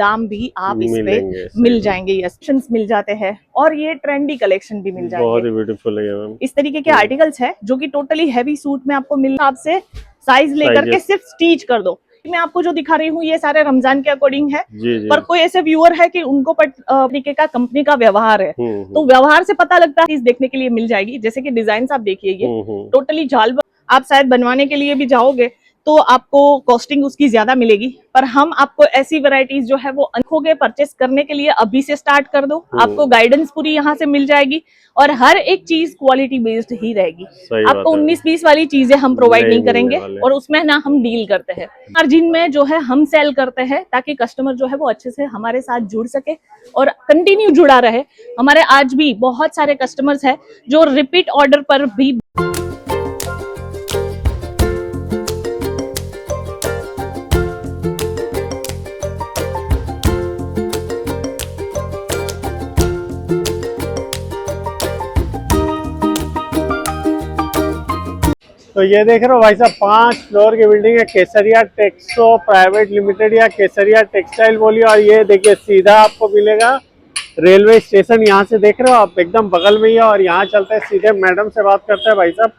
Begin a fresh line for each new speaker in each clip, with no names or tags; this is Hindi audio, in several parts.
दाम भी आप इस पे मिल जाएंगे, ये मिल जाते हैं और ये ट्रेंडी कलेक्शन भी मिल जाएंगे।
बहुत ही ब्यूटीफुल है मैम।
इस तरीके के आर्टिकल्स है जो कि टोटली हैवी सूट में आपको मिल, आपसे साइज लेकर के सिर्फ स्टिच कर दो। मैं आपको जो दिखा रही हूँ ये सारे रमजान के अकॉर्डिंग है। पर कोई ऐसे व्यूअर है कि उनको तरीके का कंपनी का व्यवहार है, तो व्यवहार से पता लगता है, चीज देखने के लिए मिल जाएगी। जैसे कि डिजाइन आप देखिए, ये टोटली जाल आप शायद बनवाने के लिए भी जाओगे तो आपको कॉस्टिंग उसकी ज्यादा मिलेगी, पर हम आपको ऐसी वैरायटीज जो है वो अनखोगे परचेस करने के लिए अभी से स्टार्ट कर दो। आपको गाइडेंस पूरी यहाँ से मिल जाएगी और हर एक चीज क्वालिटी बेस्ड ही रहेगी। आपको 19-20 वाली चीजें हम प्रोवाइड नहीं करेंगे और उसमें ना हम डील करते हैं मार्जिन में, जो है हम सेल करते हैं ताकि कस्टमर जो है वो अच्छे से हमारे साथ जुड़ सके और कंटिन्यू जुड़ा रहे। हमारे आज भी बहुत सारे कस्टमर्स है जो रिपीट ऑर्डर पर भी
तो ये देख रहे हो भाई साहब, 5 फ्लोर की बिल्डिंग है, केसरिया टेक्सो प्राइवेट लिमिटेड या केसरिया टेक्सटाइल बोलिए। और ये देखिए सीधा आपको मिलेगा रेलवे स्टेशन, यहाँ से देख रहे हो आप, एकदम बगल में ही है। और यहाँ चलते हैं सीधे, मैडम से बात करते हैं। भाई साहब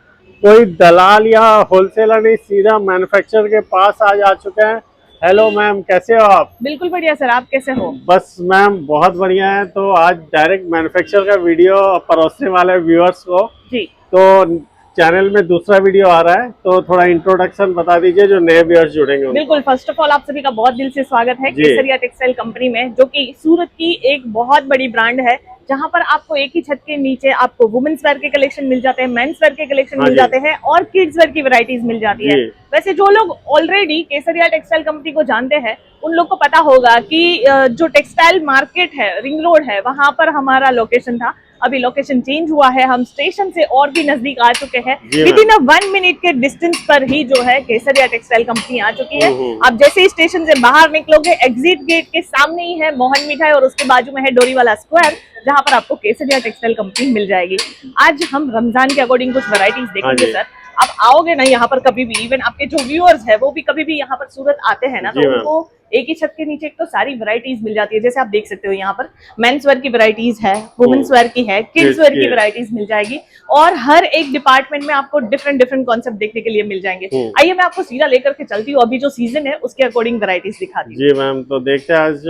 कोई दलाल या होलसेलर नहीं, सीधा मैन्युफैक्चरर के पास आज आ चुके हैं। हेलो मैम, कैसे हो आप?
बिल्कुल बढ़िया सर, आप कैसे हो?
बस मैम बहुत बढ़िया है। तो आज डायरेक्ट मैन्युफैक्चरर का वीडियो परोसने वाले व्यूअर्स को
जी, तो
चैनल में दूसरा वीडियो आ रहा है, तो थोड़ा इंट्रोडक्शन बता दीजिए जो नए व्यूअर्स जुड़ेंगे।
बिल्कुल, फर्स्ट ऑफ ऑल आप सभी का बहुत दिल से स्वागत है केसरिया टेक्सटाइल कंपनी में, जो कि सूरत की एक बहुत बड़ी ब्रांड है, जहां पर आपको एक ही छत के नीचे आपको वुमेन्स वेयर के कलेक्शन मिल जाते हैं, मेंस वेयर के कलेक्शन मिल जाते हैं और किड्स वेयर की वैरायटीज मिल जाती है। वैसे जो लोग ऑलरेडी केसरिया टेक्सटाइल कंपनी को जानते हैं उन लोग को पता होगा कि जो टेक्सटाइल मार्केट है, रिंग रोड है, वहां पर हमारा लोकेशन था। अभी लोकेशन चेंज हुआ है, हम स्टेशन से और भी नजदीक आ चुके हैं। विदिन 1 मिनट के डिस्टेंस पर ही जो है केसरिया टेक्सटाइल कंपनी आ चुकी है। आप जैसे ही स्टेशन से बाहर निकलोगे, एग्जिट गेट के सामने ही है मोहन मिठाई और उसके बाजू में है डोरीवाला स्क्वायर, जहां पर आपको केसरिया टेक्सटाइल कंपनी मिल जाएगी। आज हम रमजान के अकॉर्डिंग कुछ वैरायटीज देखेंगे सर। आप आओगे ना यहाँ पर कभी भी, इवन आपके जो व्यूअर्स है वो भी कभी भी यहाँ पर सूरत आते हैं ना, तो उनको एक ही छत के नीचे एक तो सारी वैरायटीज मिल जाती है। जैसे आप देख सकते हो यहाँ पर मेंस वेयर की वैरायटीज है, वुमेन्स वेयर की है, किड्स वेयर की वैरायटीज मिल जाएगी और हर एक डिपार्टमेंट में आपको डिफरेंट कॉन्सेप्ट देखने के लिए मिल जाएंगे। आइए मैं आपको सीधा लेकर के चलती हूँ, अभी जो सीजन है उसके अकॉर्डिंग वैरायटीज दिखाती हूँ।
जी मैम, तो देखते हैं आज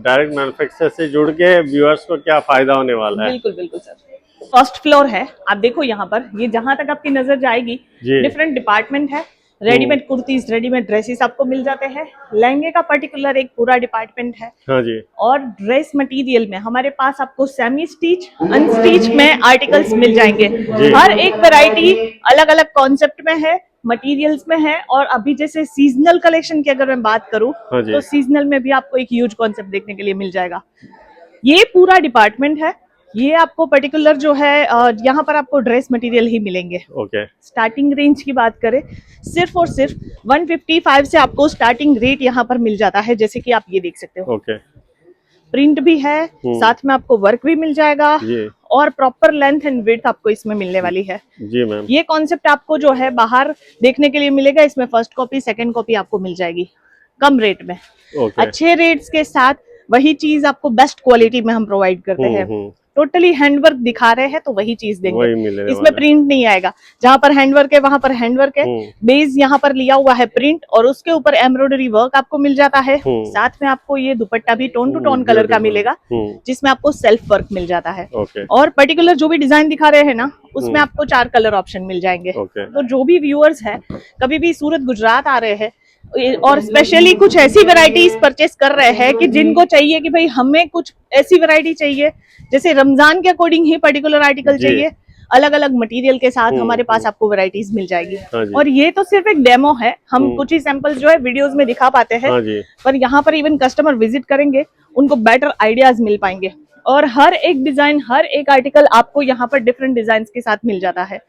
डायरेक्ट मैन्युफैक्चरर से जुड़ के व्यूअर्स को क्या फायदा होने वाला है।
बिल्कुल बिल्कुल सर। फर्स्ट फ्लोर है, आप देखो यहाँ पर, ये जहां तक आपकी नजर जाएगी डिफरेंट डिपार्टमेंट है। रेडीमेड कुर्तीज, रेडीमेड ड्रेसेस आपको मिल जाते हैं। लहंगे का पर्टिकुलर एक पूरा डिपार्टमेंट है।
हाँ जी।
और ड्रेस मटेरियल में हमारे पास आपको सेमी स्टिच, अनस्टिच में आर्टिकल्स मिल जाएंगे। हर एक वैरायटी अलग अलग कॉन्सेप्ट में है, मटेरियल्स में है। और अभी जैसे सीजनल कलेक्शन की अगर मैं बात करूं तो सीजनल में भी आपको एक ह्यूज कॉन्सेप्ट देखने के लिए मिल जाएगा। ये पूरा डिपार्टमेंट है। ये आपको पर्टिकुलर जो है यहाँ पर आपको ड्रेस मटेरियल ही मिलेंगे। स्टार्टिंग रेंज की बात करें, सिर्फ और सिर्फ 155 से आपको स्टार्टिंग रेट यहाँ पर मिल जाता है। जैसे कि आप ये देख सकते हो, प्रिंट भी है, साथ में आपको वर्क भी मिल जाएगा और प्रॉपर लेंथ एंड विड्थ आपको इसमें मिलने वाली है। जी मैम। ये कॉन्सेप्ट आपको जो है बाहर देखने के लिए मिलेगा। इसमें फर्स्ट कॉपी, सेकंड कॉपी आपको मिल जाएगी कम रेट में। अच्छे रेट्स के साथ वही चीज आपको बेस्ट क्वालिटी में हम प्रोवाइड करते हैं। टोटली हैंडवर्क दिखा रहे हैं तो वही चीज देंगे, इसमें प्रिंट नहीं आएगा। जहां पर हैंडवर्क है वहां पर हैंडवर्क है, बेस यहाँ पर लिया हुआ है प्रिंट और उसके ऊपर एम्ब्रॉयडरी वर्क आपको मिल जाता है। साथ में आपको ये दुपट्टा भी टोन टू टोन कलर का मिलेगा, जिसमें आपको सेल्फ वर्क मिल जाता है। और पर्टिकुलर जो भी डिजाइन दिखा रहे हैं ना, उसमें आपको 4 कलर ऑप्शन मिल जाएंगे। तो जो भी व्यूअर्स है कभी भी सूरत गुजरात आ रहे हैं और स्पेशली कुछ ऐसी वैरायटीज परचेस कर रहे हैं कि जिनको चाहिए कि भाई हमें कुछ ऐसी वैरायटी चाहिए, जैसे रमजान के अकॉर्डिंग ही पर्टिकुलर आर्टिकल चाहिए, अलग अलग मटेरियल के साथ हमारे पास आपको वैरायटीज मिल जाएगी। और ये तो सिर्फ एक डेमो है, हम कुछ ही सैंपल्स जो है वीडियोस में दिखा पाते हैं, पर यहाँ पर इवन कस्टमर विजिट करेंगे उनको बेटर आइडियाज मिल पाएंगे। और हर एक डिजाइन, हर एक आर्टिकल आपको यहाँ पर डिफरेंट डिजाइन के साथ मिल जाता है।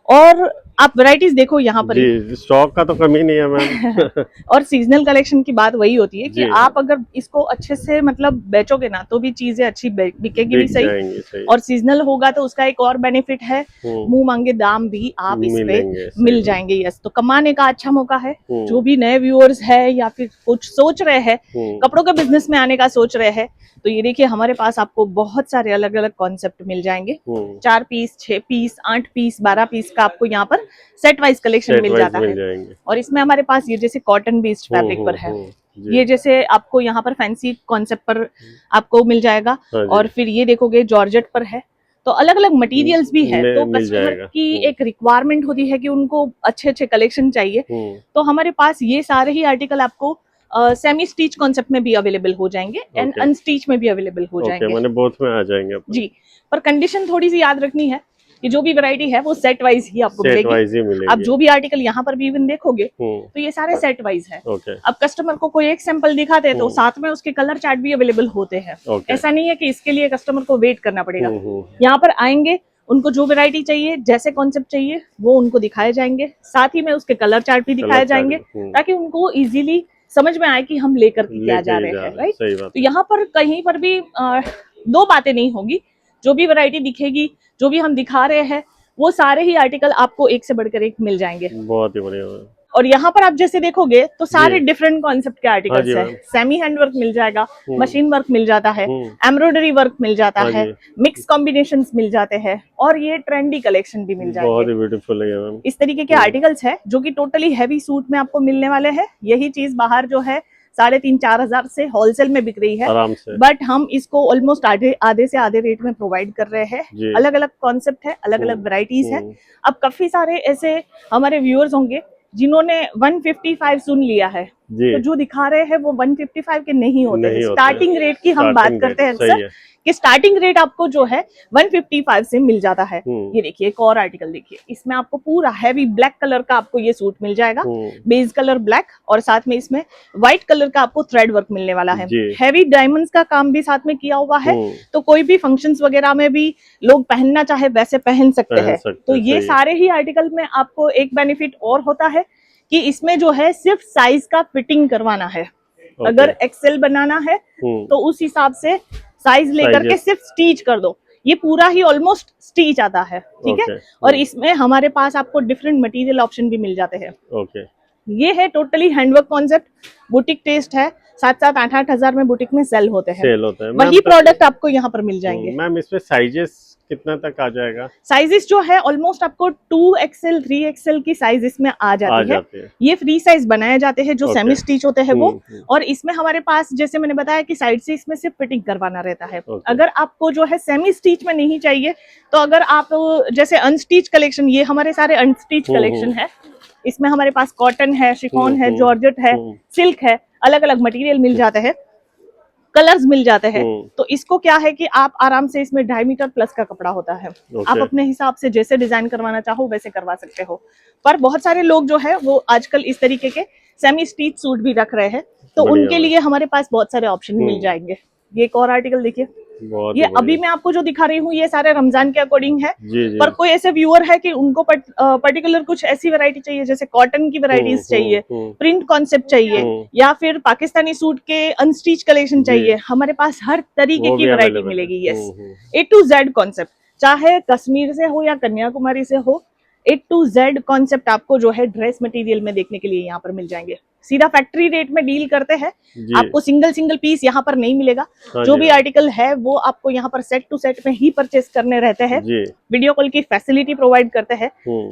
और आप वैरायटीज देखो यहाँ पर ही।
जी, स्टॉक का तो कमी नहीं है मैम।
और सीजनल कलेक्शन की बात वही होती है कि
जी।
आप अगर इसको अच्छे से मतलब बेचोगे ना तो भी चीजें अच्छी बिकेगी भी
बिक
सही।
जाएंगी, सही।
और सीजनल होगा तो उसका एक और बेनिफिट है, मुंह मांगे दाम भी आप इस पे
मिलेंगे, सही
मिल
बात।
जाएंगे। यस, तो कमाने का अच्छा मौका है। जो भी नए व्यूअर्स है या फिर कुछ सोच रहे हैं, कपड़ों के बिजनेस में आने का सोच रहे हैं, तो ये देखिए हमारे पास आपको बहुत सारे अलग अलग कॉन्सेप्ट मिल जाएंगे। 4 पीस, 6 पीस, 8 पीस, 12 पीस का आपको यहाँ पर सेट वाइज कलेक्शन मिल जाता है।
जाएंगे।
और इसमें हमारे पास ये जैसे कॉटन बेस्ड फैब्रिक पर है, ये जैसे आपको यहाँ पर फैंसी कॉन्सेप्ट पर आपको मिल जाएगा। और फिर ये देखोगे जॉर्जेट पर है। तो अलग अलग मटेरियल्स भी है। तो कस्टमर की एक रिक्वायरमेंट होती है कि उनको अच्छे अच्छे कलेक्शन चाहिए, तो हमारे पास ये सारे ही आर्टिकल आपको सेमी स्टिच कॉन्सेप्ट में भी अवेलेबल हो जाएंगे एंड अनस्टिच में भी अवेलेबल हो जाएंगे।
माने बोथ में आ जाएंगे
जी, पर कंडीशन थोड़ी सी याद रखनी है कि जो भी वैरायटी है वो सेट वाइज ही आपको मिलेगी। आप जो भी आर्टिकल यहाँ पर भी इवन देखोगे तो ये सारे सेट वाइज है। अब कस्टमर को कोई एक सैंपल दिखाते हैं तो साथ में उसके कलर चार्ट भी अवेलेबल होते हैं। ऐसा नहीं है कि इसके लिए कस्टमर को वेट करना पड़ेगा। यहाँ पर आएंगे, उनको जो वैरायटी चाहिए, जैसे कॉन्सेप्ट चाहिए वो उनको दिखाए जाएंगे, साथ ही में उसके कलर चार्ट भी दिखाए जाएंगे ताकि उनको इजीली समझ में आए कि हम लेकर क्या जा रहे हैं। राइट, तो यहाँ पर कहीं पर भी दो बातें नहीं होगी। जो भी वैरायटी दिखेगी, जो भी हम दिखा रहे हैं, वो सारे ही आर्टिकल आपको एक से बढ़कर एक मिल जाएंगे।
बहुत ही बढ़िया।
और यहाँ पर आप जैसे देखोगे तो सारे डिफरेंट कॉन्सेप्ट के आर्टिकल्स है। सेमी हैंड वर्क मिल जाएगा, मशीन वर्क मिल जाता है, एम्ब्रॉयडरी वर्क मिल जाता है, मिक्स कॉम्बिनेशंस मिल जाते हैं, और ये ट्रेंडी कलेक्शन भी मिल जाएंगे।
बहुत ही ब्यूटीफुल है मैम।
इस तरीके के आर्टिकल्स है जो कि टोटली हैवी सूट में आपको मिलने वाले हैं। यही चीज बाहर जो है 3,500-4 हजार से होलसेल में बिक रही है आराम से, बट हम इसको ऑलमोस्ट आधे से आधे रेट में प्रोवाइड कर रहे हैं। अलग अलग कॉन्सेप्ट है, अलग अलग वैरायटीज है। अब काफी सारे ऐसे हमारे व्यूअर्स होंगे जिन्होंने 155 सुन लिया है, तो जो दिखा रहे हैं वो 155 के नहीं होते। स्टार्टिंग रेट की हम बात करते हैं अक्सर कि स्टार्टिंग रेट आपको जो है 155 से मिल जाता है। ये देखिए एक और आर्टिकल देखिए, इसमें आपको पूरा हैवी ब्लैक कलर का आपको ये सूट मिल जाएगा, बेस कलर ब्लैक, और साथ में इसमें व्हाइट कलर का आपको थ्रेड वर्क मिलने वाला है। हैवी डायमंड्स का काम भी साथ में किया हुआ है, तो कोई भी फंक्शंस वगैरह में भी लोग पहनना चाहे वैसे पहन सकते हैं। तो ये सारे ही आर्टिकल में आपको एक बेनिफिट और होता है कि इसमें जो है सिर्फ साइज का फिटिंग करवाना है। अगर एक्सेल बनाना है तो उस हिसाब से साइज लेकर के सिर्फ स्टिच कर दो, ये पूरा ही ऑलमोस्ट स्टिच आता है। ठीक है, और इसमें हमारे पास आपको डिफरेंट मटेरियल ऑप्शन भी मिल जाते हैं। ये है totally handwork concept, boutique test है। 7-7, 8-8 हजार में बुटीक में सेल होते हैं। वही प्रोडक्ट आपको यहाँ पर मिल जाएंगे।
मैम इसमें साइजेस कितना तक आ जाएगा?
साइजेस जो है ऑलमोस्ट आपको 2XL 3XL की साइजेस में आ जाती है। ये फ्री साइज बनाए जाते हैं जो सेमी स्टिच होते हैं वो। और इसमें हमारे पास जैसे मैंने बताया कि साइड से इसमें सिर्फ फिटिंग करवाना रहता है। अगर आपको जो है सेमी स्टिच में नहीं चाहिए, तो अगर आप जैसे अनस्टिच कलेक्शन, ये हमारे सारे अनस्टिच कलेक्शन है। इसमें हमारे पास कॉटन है, शिफॉन है, जॉर्जेट है, सिल्क है, अलग अलग मटेरियल मिल जाते हैं, कलर्स मिल जाते हैं। तो इसको क्या है कि आप आराम से, इसमें 2.5 मीटर प्लस का कपड़ा होता है। आप अपने हिसाब से जैसे डिजाइन करवाना चाहो वैसे करवा सकते हो। पर बहुत सारे लोग जो है वो आजकल इस तरीके के सेमी स्टिच सूट भी रख रहे हैं, तो उनके लिए हमारे पास बहुत सारे ऑप्शन मिल जाएंगे। ये एक और आर्टिकल देखिए, ये अभी मैं आपको जो दिखा रही हूँ ये सारे रमजान के अकॉर्डिंग है। पर कोई ऐसे व्यूअर है कि उनको पर्टिकुलर कुछ ऐसी वैरायटी चाहिए, जैसे कॉटन की वैरायटीज चाहिए, प्रिंट कॉन्सेप्ट चाहिए, या फिर पाकिस्तानी सूट के अनस्टिच कलेक्शन चाहिए, हमारे पास हर तरीके की वैरायटी मिलेगी। Yes, A to Z concept, चाहे कश्मीर से हो या कन्याकुमारी से हो, A to Z कॉन्सेप्ट आपको जो है ड्रेस मटेरियल में देखने के लिए यहाँ पर मिल जाएंगे। सीधा फैक्ट्री रेट में डील करते हैं, आपको सिंगल पीस यहाँ पर नहीं मिलेगा। जो भी आर्टिकल है वो आपको यहाँ पर सेट टू सेट में ही परचेस करने रहते हैं। वीडियो कॉल की फैसिलिटी प्रोवाइड करते हैं,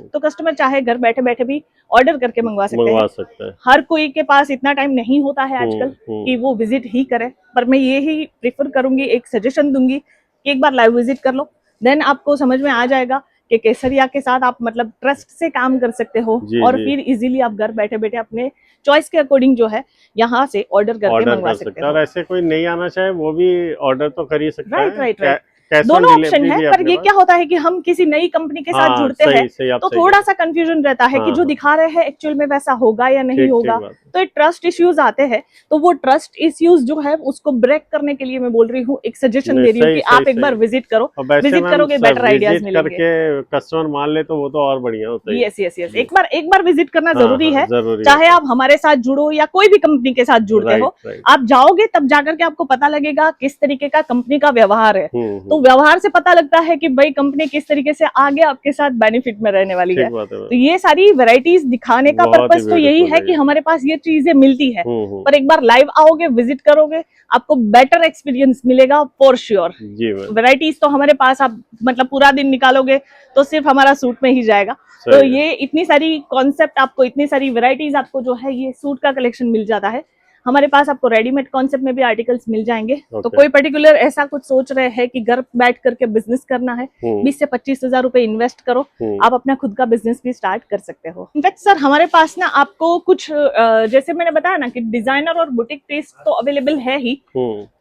तो कस्टमर चाहे घर बैठे बैठे भी ऑर्डर करके मंगवा सकते हैं। हर कोई के पास इतना टाइम नहीं होता है आजकल कि वो विजिट ही करे, पर मैं ये ही प्रेफर करूंगी, एक सजेशन दूंगी कि एक बार लाइव विजिट कर लो, देन आपको समझ में आ जाएगा कि केसरिया के साथ आप मतलब ट्रस्ट से काम कर सकते हो। और फिर इजीली आप घर बैठे बैठे अपने चॉइस के अकॉर्डिंग जो है यहाँ से ऑर्डर करके मंगवा सकते हो।
और ऐसे कोई नहीं आना चाहे वो भी ऑर्डर तो कर ही सकता है।
राइट।
कैश
दोनों
ऑन
ऑप्शन
डिलीवरी
है।
भी
पर
आपके
ये
पास?
क्या होता है कि हम किसी नई कंपनी के साथ
हाँ,
जुड़ते
सही
हैं
सही आप
तो
सही
थोड़ा
कह
सा कंफ्यूजन रहता है कि
हाँ,
जो
हाँ।
दिखा रहे हैं एक्चुअल में वैसा होगा या नहीं
ठीक
होगा,
बात
तो एक ट्रस्ट इश्यूज आते हैं। तो वो ट्रस्ट इश्यूज जो है उसको ब्रेक करने के लिए मैं बोल रही हूँ, एक सजेशन
नहीं,
दे रही हूँ
सही
कि
सही
आप एक बार
सही।
विजिट करो।
और वैसे
विजिट
मैम
करोगे बेटर आइडियाज
विजिट
मिलेंगे।
करके कस्टमर मान ले तो वो तो और बढ़िया होता है।
यस यस यस,
जी।
एक बार विजिट करना
हाँ
जरूरी
हाँ
है।
जरूरी
चाहे
होता
आप हमारे साथ जुड़ो या कोई भी कंपनी के साथ जुड़ते
है।
हो,
राइट राइट।
आप जाओगे तब जाकर के आपको पता लगेगा किस तरीके का कंपनी का व्यवहार है। तो
हम्म।
व्यवहार से पता लगता है कि भाई कंपनी किस तरीके से आगे आपके साथ बेनिफिट में रहने वाली है।
ठीक बात है
तो
मैम।
ये सारी वैरायटीज दिखाने का
बहुत ही
पर्पस तो यही
ब्यूटीफुल
है
है
कि
ये।
हमारे पास ये चीजें मिलती है।
हम्म।
पर एक बार लाइव आओगे, विजिट करोगे, आपको बेटर एक्सपीरियंस मिलेगा फॉर श्योर।
जी मैम।
वैरायटीज तो हमारे पास आप मतलब पूरा दिन निकालोगे तो सिर्फ हमारा सूट में ही जाएगा। तो
सही है।
ये इतनी सारी कॉन्सेप्ट आपको, इतनी सारी वैरायटीज आपको जो है ये सूट का कलेक्शन मिल जाता है हमारे पास। आपको रेडीमेड कॉन्सेप्ट में भी आर्टिकल्स मिल जाएंगे। तो
Okay.
कोई पर्टिकुलर ऐसा कुछ सोच रहे हैं कि घर बैठ करके बिजनेस करना है, 20 से 25 हजार रुपए इन्वेस्ट करो, आप अपना खुद का बिजनेस भी स्टार्ट कर सकते हो। इनफैक्ट सर हमारे पास ना आपको कुछ जैसे मैंने बताया ना कि डिजाइनर और बुटीक टेस्ट तो अवेलेबल है ही,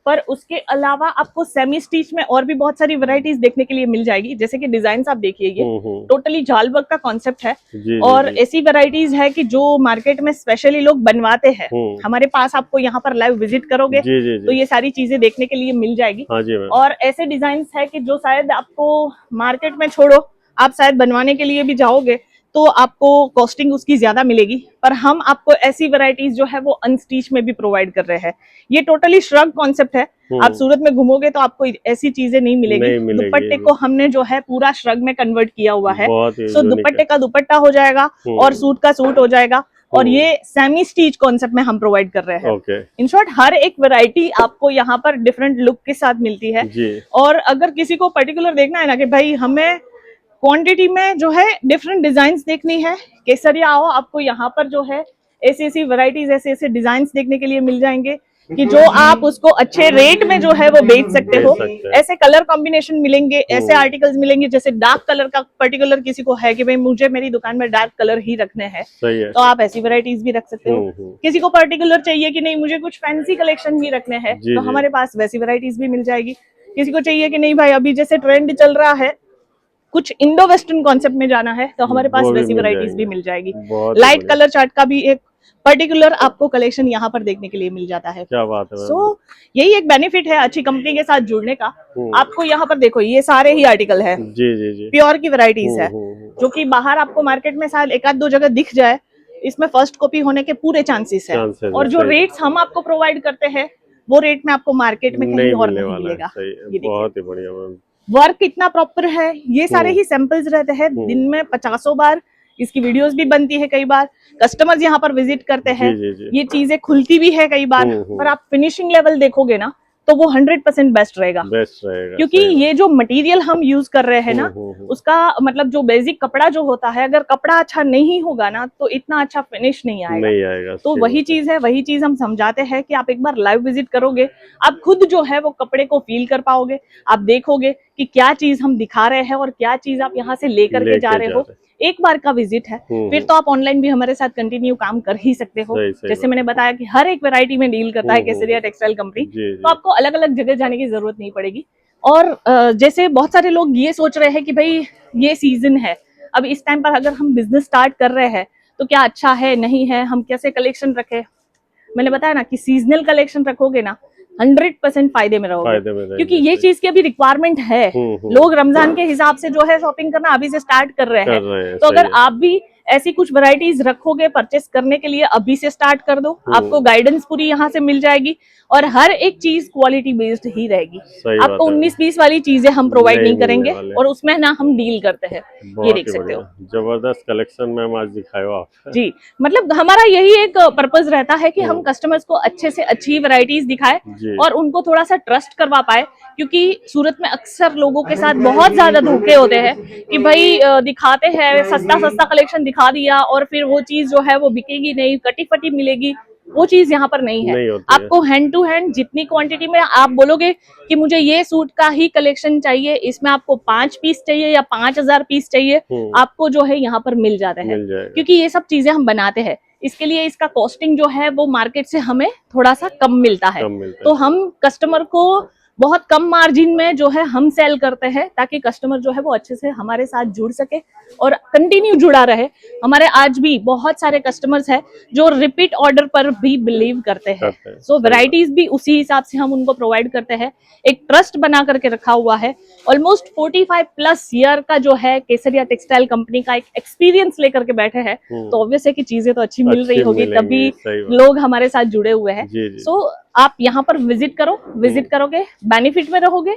पर उसके अलावा आपको सेमी स्टिच में और भी बहुत सारी वैरायटीज देखने के लिए मिल जाएगी। जैसे कि डिजाइन आप देखिए, ये टोटली जाल वर्क का कॉन्सेप्ट है।
जी,
और
जी,
ऐसी वैरायटीज है कि जो मार्केट में स्पेशली लोग बनवाते हैं, हमारे पास आपको यहाँ पर लाइव विजिट करोगे
जी, जी, जी।
तो ये सारी चीजें देखने के लिए मिल जाएगी।
हाँ जी मैम।
और ऐसे डिजाइन है कि जो शायद आपको मार्केट में छोड़ो, आप शायद बनवाने के लिए भी जाओगे तो आपको कॉस्टिंग उसकी ज्यादा मिलेगी, पर हम आपको ऐसी वैरायटीज जो है वो अनस्टिच में भी प्रोवाइड कर रहे हैं। ये टोटली श्रग कॉन्सेप्ट है। आप सूरत में घूमोगे तो आपको ऐसी चीजें नहीं मिलेगी। दुपट्टे को हमने जो है पूरा श्रग में कन्वर्ट किया हुआ है। सो दुपट्टे का दुपट्टा हो जाएगा और सूट का सूट हो जाएगा। और ये सेमी स्टिच कॉन्सेप्ट में हम प्रोवाइड कर रहे हैं। इन शॉर्ट हर एक वैरायटी आपको यहाँ पर डिफरेंट लुक के साथ मिलती है। और अगर किसी को पर्टिकुलर देखना है ना कि भाई हमें क्वांटिटी में जो है डिफरेंट डिजाइन्स देखनी है, केसरिया आओ, आपको यहाँ पर जो है ऐसी ऐसी वैरायटीज, ऐसे ऐसे डिजाइन्स देखने के लिए मिल जाएंगे कि जो आप उसको अच्छे रेट में जो है वो बेच सकते हो। ऐसे कलर कॉम्बिनेशन मिलेंगे, ऐसे आर्टिकल्स मिलेंगे। जैसे डार्क कलर का पर्टिकुलर किसी को है कि भाई मुझे मेरी दुकान में डार्क कलर ही रखने हैं, तो आप ऐसी वैरायटीज भी रख सकते हो। किसी को पर्टिकुलर चाहिए कि नहीं मुझे कुछ फैंसी कलेक्शन ही रखने हैं, तो हमारे पास वैसी वैरायटीज भी मिल जाएगी। किसी को चाहिए कि नहीं भाई अभी जैसे ट्रेंड चल रहा है कुछ इंडो वेस्टर्न कॉन्सेप्ट में जाना है, तो हमारे पास वैसी वैरायटीज भी मिल जाएगी। लाइट कलर चार्ट का भी एक पर्टिकुलर आपको कलेक्शन यहाँ पर देखने के लिए मिल जाता है।
क्या बात है।
सो यही एक बेनिफिट है अच्छी कंपनी के साथ जुड़ने का। आपको यहाँ पर देखो ये सारे ही आर्टिकल है,
जी जी जी,
प्योर की वैरायटीज है, जो कि बाहर आपको मार्केट में शायद एक आध दो जगह दिख जाए। इसमें फर्स्ट कॉपी होने के पूरे चांसेस है। और जो रेट्स हम आपको प्रोवाइड करते हैं वो रेट में आपको मार्केट में कहीं और नहीं मिलेगा।
बहुत ही बढ़िया मैम।
वर्क इतना प्रॉपर है। ये सारे ही सैंपल्स रहते हैं, दिन में 50 बार इसकी वीडियोस भी बनती है। कई बार कस्टमर्स यहाँ पर विजिट करते हैं, ये चीजें खुलती भी है कई बार। पर आप फिनिशिंग लेवल देखोगे ना तो वो 100% बेस्ट रहेगा। क्योंकि ये जो मटेरियल हम यूज कर रहे हैं ना, उसका मतलब जो बेसिक कपड़ा जो होता है, अगर कपड़ा अच्छा नहीं होगा ना तो इतना अच्छा फिनिश नहीं आएगा। तो वही चीज है, वही चीज हम समझाते हैं कि आप एक बार लाइव विजिट करोगे, आप खुद जो है वो कपड़े को फील कर पाओगे। आप देखोगे कि क्या चीज हम दिखा रहे हैं और क्या चीज आप यहाँ से लेकर के जा रहे हो। एक बार का विजिट है, फिर तो आप ऑनलाइन भी हमारे साथ कंटिन्यू काम कर ही सकते हो। जैसे मैंने बताया कि हर एक वैरायटी में डील करता है केसरिया टेक्सटाइल कंपनी, तो आपको अलग अलग जगह जाने की जरूरत नहीं पड़ेगी। और जैसे बहुत सारे लोग ये सोच रहे हैं कि भाई ये सीजन है, अब इस टाइम पर अगर हम बिजनेस स्टार्ट कर रहे हैं तो क्या अच्छा है नहीं है, हम कैसे कलेक्शन रखें। मैंने बताया ना कि सीजनल कलेक्शन रखोगे ना 100% फायदे में रहोगे, क्योंकि ये चीज की अभी रिक्वायरमेंट है। लोग रमजान के हिसाब से जो है शॉपिंग करना अभी से स्टार्ट कर रहे हैं। तो अगर आप भी ऐसी कुछ वैरायटीज रखोगे परचेस करने के लिए, अभी से स्टार्ट कर दो। आपको गाइडेंस पूरी यहाँ से मिल जाएगी और हर एक चीज क्वालिटी बेस्ड ही रहेगी। आपको 19-20 वाली चीजें हम प्रोवाइड नहीं करेंगे और उसमें ना हम डील करते हैं। ये देख सकते हो,
जबरदस्त कलेक्शन मैम आज दिखाए आप
जी। मतलब हमारा यही एक पर्पस रहता है कि हम कस्टमर्स को अच्छे से अच्छी वैरायटीज दिखाए और उनको थोड़ा सा ट्रस्ट करवा पाए। क्योंकि सूरत में अक्सर लोगों के साथ बहुत ज्यादा धोखे होते हैं कि भाई दिखाते हैं सस्ता सस्ता कलेक्शन दिखा दिया और फिर वो चीज जो है वो बिकेगी नहीं, कटी फटी मिलेगी। वो चीज यहाँ पर नहीं है। आपको हैंड टू हैंड जितनी क्वांटिटी में आप बोलोगे कि मुझे ये सूट का ही कलेक्शन चाहिए, इसमें आपको 5 पीस चाहिए या 5000 पीस चाहिए, आपको जो है यहाँ पर मिल जाता है। क्योंकि ये सब चीजें हम बनाते हैं, इसके लिए इसका कॉस्टिंग जो है वो मार्केट से हमें थोड़ा सा कम मिलता है। तो हम कस्टमर को बहुत कम मार्जिन में जो है हम सेल करते हैं, ताकि कस्टमर जो है वो अच्छे से हमारे साथ जुड़ सके और कंटिन्यू जुड़ा रहे। हमारे आज भी बहुत सारे कस्टमर्स हैं जो रिपीट ऑर्डर पर भी बिलीव करते हैं। सो वैरायटीज भी उसी हिसाब से हम उनको प्रोवाइड करते हैं। एक ट्रस्ट बना करके रखा हुआ है। ऑलमोस्ट 45+ ईयर का जो है केसरिया टेक्सटाइल कंपनी का एक एक्सपीरियंस लेकर के बैठे हैं, तो ऑब्वियस है कि चीजें तो अच्छी मिल रही होगी, तभी लोग हमारे साथ जुड़े हुए हैं। सो आप यहाँ पर विजिट करो, विजिट करोगे बेनिफिट में रहोगे।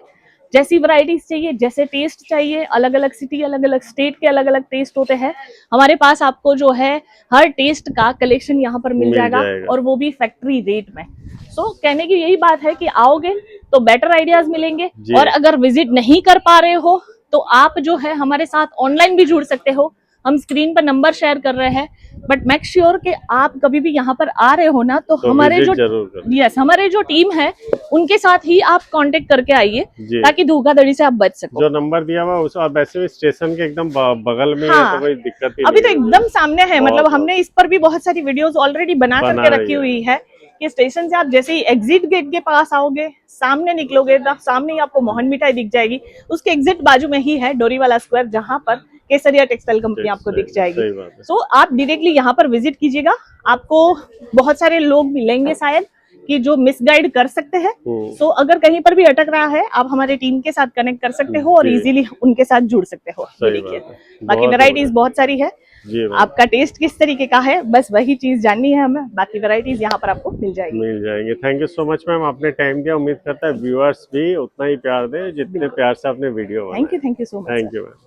जैसी वैरायटीज चाहिए, जैसे टेस्ट चाहिए, अलग अलग सिटी, अलग अलग स्टेट के अलग अलग टेस्ट होते हैं, हमारे पास आपको जो है हर टेस्ट का कलेक्शन यहाँ पर मिल जाएगा, और वो भी फैक्ट्री रेट में। सो कहने की यही बात है कि आओगे तो बेटर आइडियाज मिलेंगे, और अगर विजिट नहीं कर पा रहे हो तो आप जो है हमारे साथ ऑनलाइन भी जुड़ सकते हो। हम स्क्रीन पर नंबर शेयर कर रहे हैं, बट मेक श्योर कि आप कभी भी यहाँ पर आ रहे हो ना, तो हमारे जो टीम है उनके साथ ही आप कांटेक्ट करके आइए, ताकि धोखाधड़ी से आप बच सको।
जो नंबर दिया हुआ उस वैसे भी स्टेशन के एकदम बगल में
हाँ,
है, तो कोई दिक्कत ही
अभी तो
नहीं
एकदम सामने है। मतलब हमने इस पर भी बहुत सारी वीडियोस ऑलरेडी बना करके रखी हुई है कि स्टेशन से आप जैसे ही एग्जिट गेट के पास आओगे, सामने निकलोगे तो सामने ही आपको मोहन मिठाई दिख जाएगी। उसके एग्जिट बाजू में ही है डोरीवाला स्क्वायर, जहां पर केसरिया टेक्सटाइल कंपनी आपको दिख जाएगी। सो आप डायरेक्टली यहाँ पर विजिट कीजिएगा। आपको बहुत सारे लोग मिलेंगे शायद कि जो मिसगाइड कर सकते हैं। सो अगर कहीं पर भी अटक रहा है, आप हमारे टीम के साथ कनेक्ट कर सकते हो और इजीली उनके साथ जुड़ सकते हो। देखिए बाकी वैरायटीज बहुत सारी है, आपका टेस्ट किस तरीके का है, बस वही चीज जाननी है हमें। बाकी वैरायटीज यहाँ पर आपको मिल जाएंगे।
Thank you so much ma'am, आपने टाइम दिया। उम्मीद करता है व्यूअर्स भी उतना ही प्यार दे जितने प्यार से आपने वीडियो बनाया।
Thank you so much.
Thank you ma'am.